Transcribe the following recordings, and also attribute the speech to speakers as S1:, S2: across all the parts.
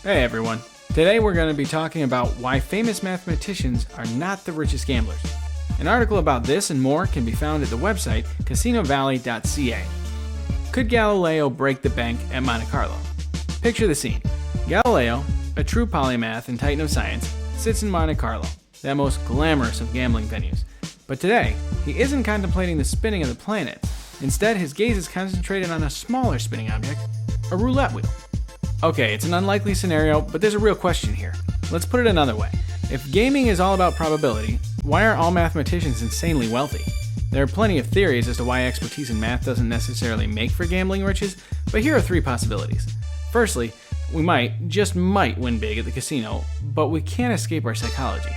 S1: Hey everyone, today we're going to be talking about why famous mathematicians are not the richest gamblers. An article about this and more can be found at the website casinovalley.ca. Could Galileo break the bank at Monte Carlo? Picture the scene. Galileo, a true polymath and titan of science, sits in Monte Carlo, that most glamorous of gambling venues. But today, he isn't contemplating the spinning of the planets. Instead, his gaze is concentrated on a smaller spinning object, a roulette wheel. Okay, it's an unlikely scenario, but there's a real question here. Let's put it another way. If gaming is all about probability, why are all mathematicians insanely wealthy? There are plenty of theories as to why expertise in math doesn't necessarily make for gambling riches, but here are three possibilities. Firstly, we just might win big at the casino, but we can't escape our psychology.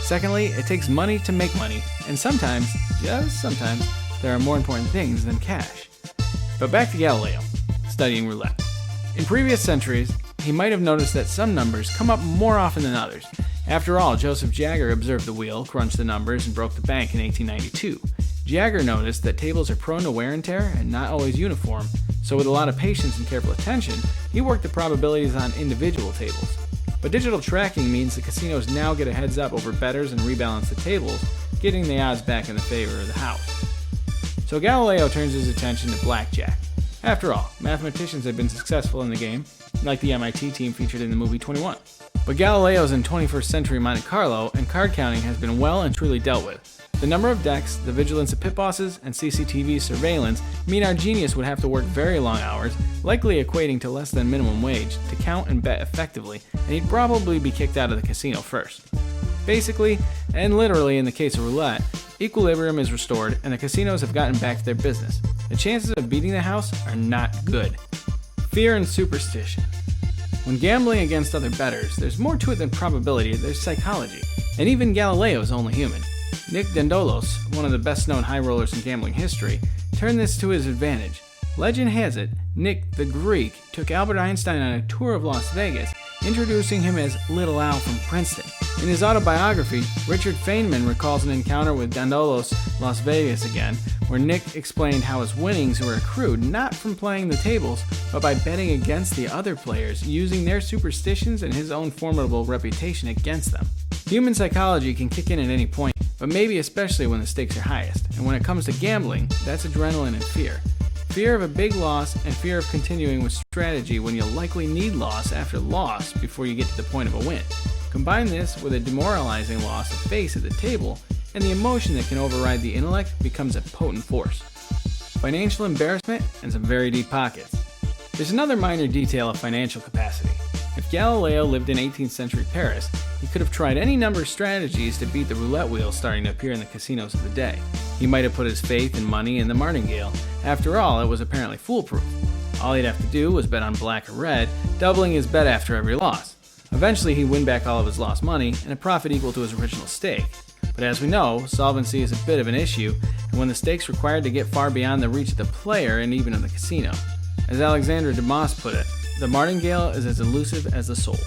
S1: Secondly, it takes money to make money, and sometimes, just sometimes, there are more important things than cash. But back to Galileo, studying roulette. In previous centuries, he might have noticed that some numbers come up more often than others. After all, Joseph Jagger observed the wheel, crunched the numbers, and broke the bank in 1892. Jagger noticed that tables are prone to wear and tear and not always uniform, so with a lot of patience and careful attention, he worked the probabilities on individual tables. But digital tracking means the casinos now get a heads up over bettors and rebalance the tables, getting the odds back in the favor of the house. So Galileo turns his attention to blackjack. After all, mathematicians have been successful in the game, like the MIT team featured in the movie 21. But Galileo's in 21st century Monte Carlo, and card counting has been well and truly dealt with. The number of decks, the vigilance of pit bosses, and CCTV surveillance mean our genius would have to work very long hours, likely equating to less than minimum wage, to count and bet effectively, and he'd probably be kicked out of the casino first. Basically, and literally in the case of roulette, equilibrium is restored and the casinos have gotten back to their business. The chances of beating the house are not good. Fear and superstition. When gambling against other bettors, there's more to it than probability, there's psychology. And even Galileo is only human. Nick Dandolos, one of the best-known high rollers in gambling history, turned this to his advantage. Legend has it, Nick the Greek took Albert Einstein on a tour of Las Vegas, introducing him as Little Al from Princeton. In his autobiography, Richard Feynman recalls an encounter with Dandolos Las Vegas again, where Nick explained how his winnings were accrued not from playing the tables, but by betting against the other players, using their superstitions and his own formidable reputation against them. Human psychology can kick in at any point, but maybe especially when the stakes are highest, and when it comes to gambling, that's adrenaline and fear. Fear of a big loss and fear of continuing with strategy when you'll likely need loss after loss before you get to the point of a win. Combine this with a demoralizing loss of face at the table, and the emotion that can override the intellect becomes a potent force. Financial embarrassment and some very deep pockets. There's another minor detail of financial capacity. If Galileo lived in 18th century Paris, he could have tried any number of strategies to beat the roulette wheel starting to appear in the casinos of the day. He might have put his faith and money in the martingale. After all, it was apparently foolproof. All he'd have to do was bet on black or red, doubling his bet after every loss. Eventually, he'd win back all of his lost money and a profit equal to his original stake. But as we know, solvency is a bit of an issue, and when the stakes required to get far beyond the reach of the player and even of the casino. As Alexandre Dumas put it, the martingale is as elusive as the soul.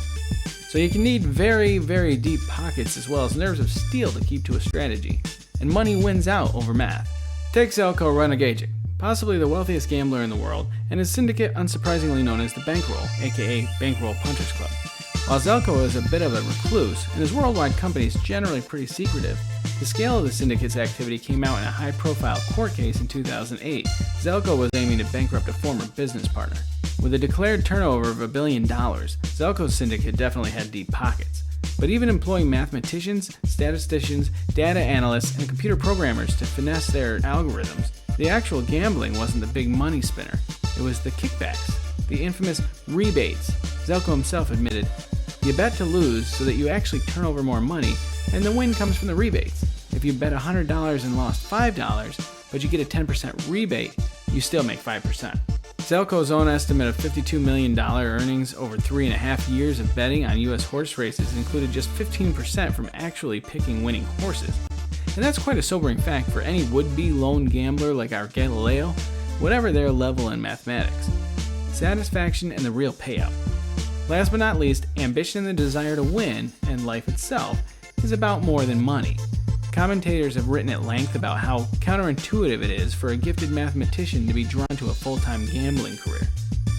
S1: So you can need very, very deep pockets as well as nerves of steel to keep to a strategy, and money wins out over math. Take Zeljko Ranogajec, possibly the wealthiest gambler in the world, and his syndicate unsurprisingly known as the Bankroll, aka Bankroll Punters Club. While Zeljko is a bit of a recluse, and his worldwide company is generally pretty secretive, the scale of the syndicate's activity came out in a high-profile court case in 2008. Zeljko was aiming to bankrupt a former business partner. With a declared turnover of $1 billion, Zeljko's syndicate definitely had deep pockets. But even employing mathematicians, statisticians, data analysts, and computer programmers to finesse their algorithms, the actual gambling wasn't the big money spinner. It was the kickbacks, the infamous rebates. Zeljko himself admitted, "You bet to lose so that you actually turn over more money, and the win comes from the rebates. If you bet $100 and lost $5, but you get a 10% rebate, you still make 5%. Zeljko's own estimate of $52 million earnings over 3.5 years of betting on U.S. horse races included just 15% from actually picking winning horses. And that's quite a sobering fact for any would-be lone gambler like our Galileo, whatever their level in mathematics. Satisfaction and the real payout. Last but not least, ambition and the desire to win, and life itself, is about more than money. commentators have written at length about how counterintuitive it is for a gifted mathematician to be drawn to a full-time gambling career.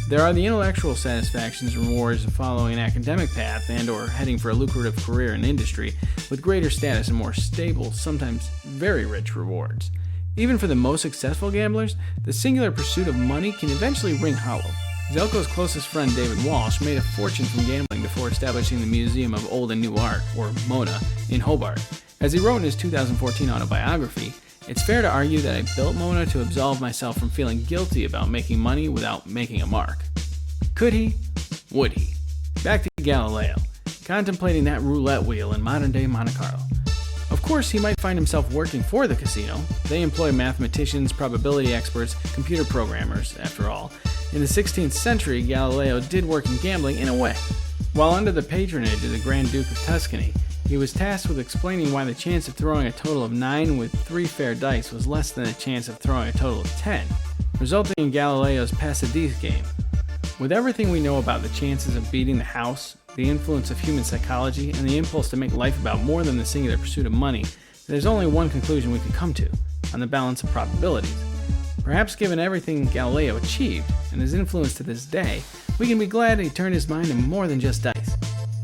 S1: There are the intellectual satisfactions and rewards of following an academic path and or heading for a lucrative career in industry with greater status and more stable, sometimes very rich rewards. Even for the most successful gamblers, the singular pursuit of money can eventually ring hollow. Zelko's closest friend David Walsh made a fortune from gambling before establishing the Museum of Old and New Art, or MONA, in Hobart. As he wrote in his 2014 autobiography, "It's fair to argue that I built MONA to absolve myself from feeling guilty about making money without making a mark." Could he? Would he? Back to Galileo, contemplating that roulette wheel in modern-day Monte Carlo. Of course, he might find himself working for the casino. They employ mathematicians, probability experts, computer programmers, after all. In the 16th century, Galileo did work in gambling in a way. While under the patronage of the Grand Duke of Tuscany, he was tasked with explaining why the chance of throwing a total of 9 with 3 fair dice was less than the chance of throwing a total of 10, resulting in Galileo's Passadise game. With everything we know about the chances of beating the house, the influence of human psychology, and the impulse to make life about more than the singular pursuit of money, there's only one conclusion we can come to, on the balance of probabilities. Perhaps given everything Galileo achieved, and his influence to this day, we can be glad he turned his mind to more than just dice.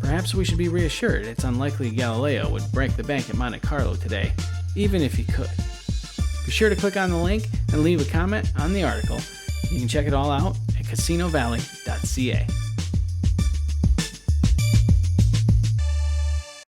S1: Perhaps we should be reassured it's unlikely Galileo would break the bank at Monte Carlo today, even if he could. Be sure to click on the link and leave a comment on the article. You can check it all out at casinovalley.ca.